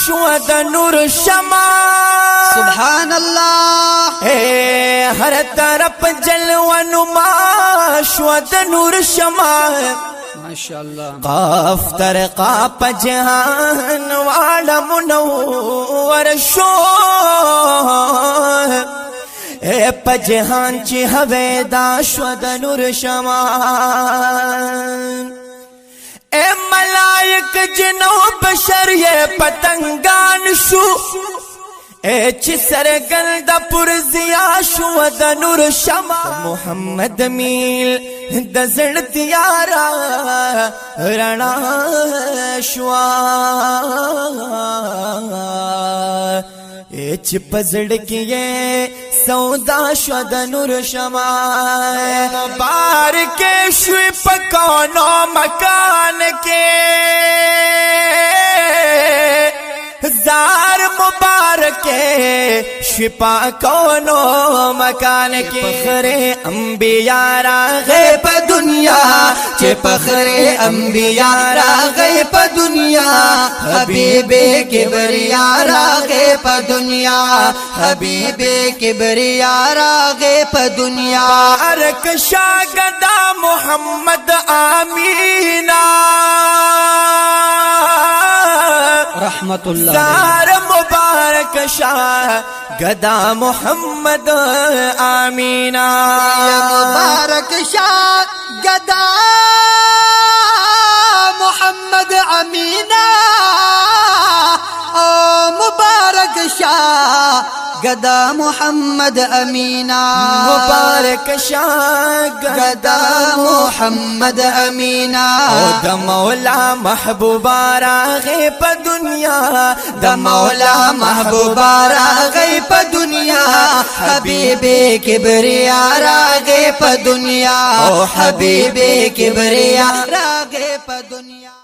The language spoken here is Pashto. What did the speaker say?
شو د نور شمع سبحان الله ہر طرف جلوہ نما شو د نور شمع ماشاءاللہ قاف ترقا پا جہان والا منور شو اے پا جہان چی ہویدا شو د نور شمع اے ملائک جنو بشر یہ پتنگان شو اے چی سرگل دا پرزیا شو دا نور شمع محمد میل دا زرد یارا رنا شوا اے چی پزڑ کیے سودا شو دا نور شمع بار کے شوی پکونو مکان کے زار مبارک شپا کونو مکان کے فخر انبیاء راغے پا دنیا چے فخر انبیاء راغے پا دنیا حبیب کبریا راغے پا دنیا حبیب کبریا راغے پا دنیا بارک شاگدہ محمد آمینہ رحمت اللہ زار مبارک شاہ گدا محمد آمینہ مبارک شاہ گدا محمد امینہ مبارک شاہ گدا محمد امینہ مبارک شاہ گدا محمد امینہ دا مولا محبوبہ راغے پا دنیا دا مولا محبوبہ راغے پا دنیا حبیب کبریا راغے پا دنیا حبیب کبریا راغے پا دنیا